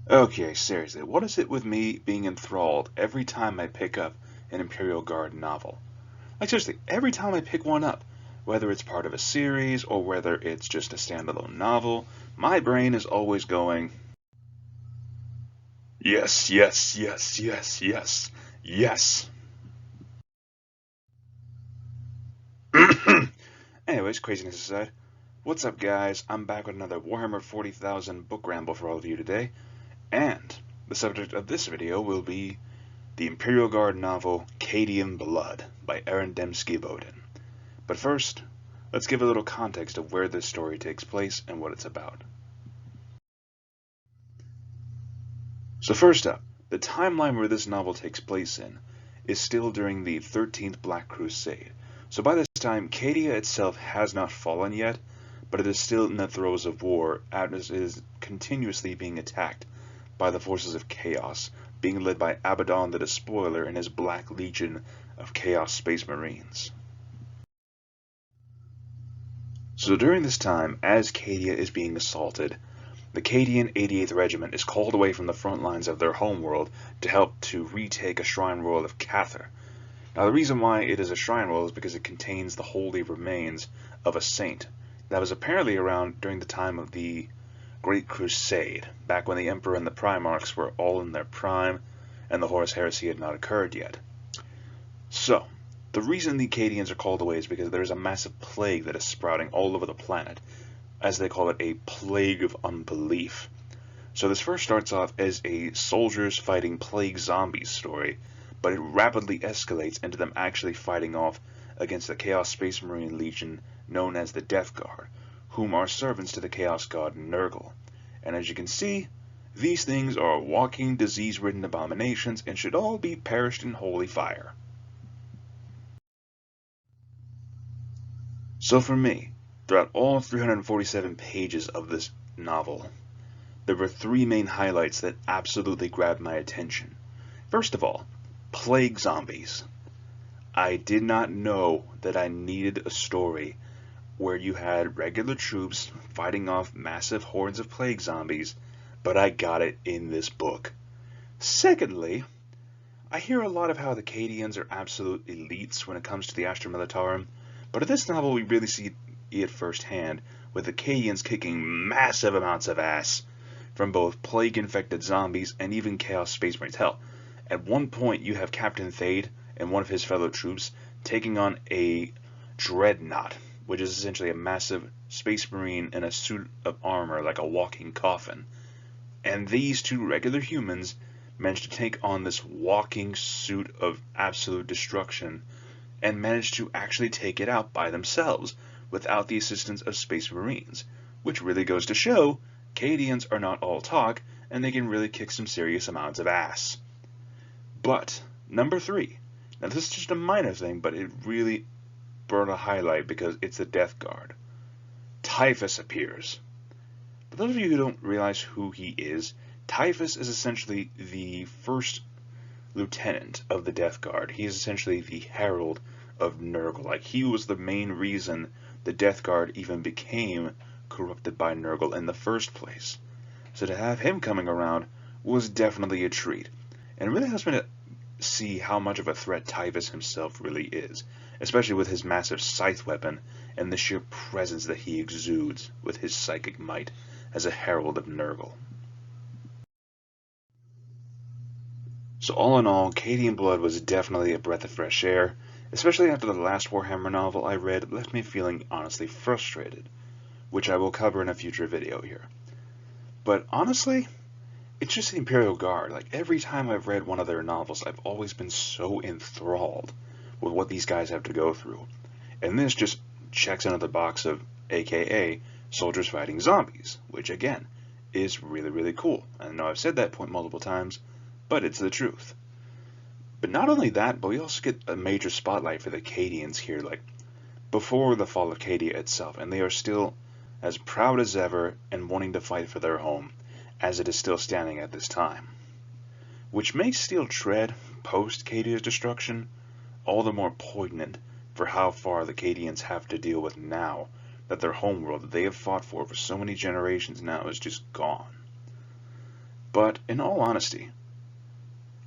Okay, seriously, what is it with me being enthralled every time I pick up an Imperial Guard novel? Like, seriously, every time I pick one up, whether it's part of a series or whether it's just a standalone novel, my brain is always going, yes, yes, yes, yes, yes, yes. Anyways, craziness aside, what's up, guys? I'm back with another Warhammer 40,000 book ramble for all of you today, and the subject of this video will be the Imperial Guard novel Cadian Blood by Aaron Dembski-Bowden. But first, let's give a little context of where this story takes place and what it's about. So first up, the timeline where this novel takes place in is still during the 13th Black Crusade. So by this time, Cadia itself has not fallen yet, but it is still in the throes of war as it is continuously being attacked by the forces of Chaos, being led by Abaddon the Despoiler and his Black Legion of Chaos Space Marines. So during this time, as Cadia is being assaulted, the Cadian 88th Regiment is called away from the front lines of their homeworld to help to retake a shrine world of Cather. Now the reason why it is a shrine world is because it contains the holy remains of a saint that was apparently around during the time of the Great Crusade, back when the Emperor and the Primarchs were all in their prime and the Horus Heresy had not occurred yet. So, the reason the Cadians are called away is because there is a massive plague that is sprouting all over the planet, as they call it, a plague of unbelief. So this first starts off as a soldiers fighting plague zombies story, but it rapidly escalates into them actually fighting off against the Chaos Space Marine Legion known as the Death Guard, whom are servants to the Chaos God Nurgle. And as you can see, these things are walking disease-ridden abominations and should all be perished in holy fire. So for me, throughout all 347 pages of this novel, there were three main highlights that absolutely grabbed my attention. First of all, plague zombies. I did not know that I needed a story where you had regular troops fighting off massive hordes of plague zombies, but I got it in this book. Secondly, I hear a lot of how the Cadians are absolute elites when it comes to the Astra Militarum, but in this novel we really see it firsthand, with the Cadians kicking massive amounts of ass from both plague-infected zombies and even Chaos Space Marines. Hell, at one point you have Captain Thade and one of his fellow troops taking on a dreadnought, which is essentially a massive space marine in a suit of armor like a walking coffin. And these two regular humans managed to take on this walking suit of absolute destruction and managed to actually take it out by themselves without the assistance of space marines, which really goes to show Cadians are not all talk and they can really kick some serious amounts of ass. But number three, now this is just a minor thing, but it really burned a highlight because it's the Death Guard. Typhus appears. For those of you who don't realize who he is, Typhus is essentially the first lieutenant of the Death Guard. He is essentially the herald of Nurgle. Like, he was the main reason the Death Guard even became corrupted by Nurgle in the first place. So to have him coming around was definitely a treat. And it really helps me to see how much of a threat Typhus himself really is, especially with his massive scythe weapon and the sheer presence that he exudes with his psychic might as a herald of Nurgle. So all in all, Cadian Blood was definitely a breath of fresh air, especially after the last Warhammer novel I read left me feeling honestly frustrated, which I will cover in a future video here. But honestly, it's just the Imperial Guard. Like, every time I've read one of their novels, I've always been so enthralled with what these guys have to go through. And this just checks another box of AKA soldiers fighting zombies, which again is really, really cool. I know I've said that point multiple times, but it's the truth. But not only that, but we also get a major spotlight for the Cadians here, like before the fall of Cadia itself, and they are still as proud as ever and wanting to fight for their home, as it is still standing at this time. Which makes Steel Tread, post-Cadia's destruction, all the more poignant for how far the Cadians have to deal with now that their homeworld that they have fought for so many generations now is just gone. But in all honesty,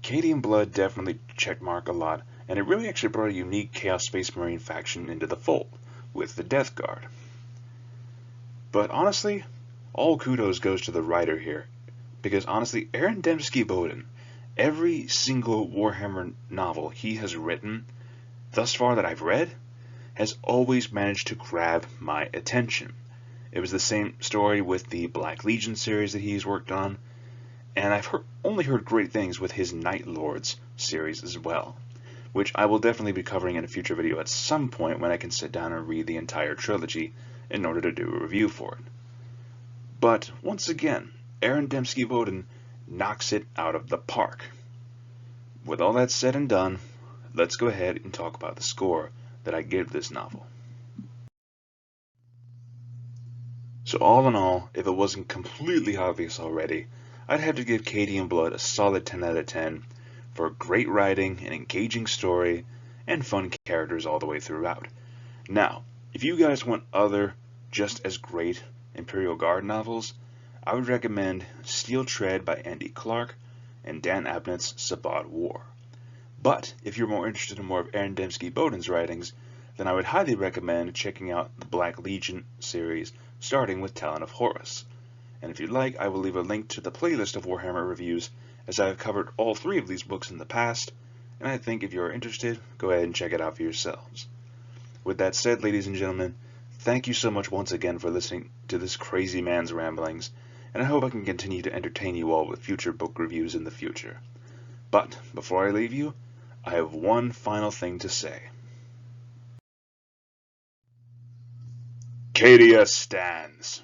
Cadian Blood definitely checkmark a lot, and it really actually brought a unique Chaos Space Marine faction into the fold, with the Death Guard. But honestly, all kudos goes to the writer here, because honestly, Aaron Dembski-Bowden, every single Warhammer novel he has written, thus far that I've read, has always managed to grab my attention. It was the same story with the Black Legion series that he's worked on, and I've only heard great things with his Night Lords series as well, which I will definitely be covering in a future video at some point when I can sit down and read the entire trilogy in order to do a review for it. But once again, Aaron Dembski-Bowden knocks it out of the park. With all that said and done, let's go ahead and talk about the score that I give this novel. So all in all, if it wasn't completely obvious already, I'd have to give Cadian Blood a solid 10 out of 10 for great writing, an engaging story, and fun characters all the way throughout. Now, if you guys want other just as great Imperial Guard novels, I would recommend Steel Tread by Andy Clark and Dan Abnett's Sabbat War. But if you're more interested in more of Aaron Dembski-Bowden's writings, then I would highly recommend checking out the Black Legion series, starting with Talon of Horus. And if you'd like, I will leave a link to the playlist of Warhammer reviews, as I have covered all three of these books in the past, and I think if you're interested, go ahead and check it out for yourselves. With that said, ladies and gentlemen, thank you so much once again for listening to this crazy man's ramblings, and I hope I can continue to entertain you all with future book reviews in the future. But before I leave you, I have one final thing to say. Cadia stands.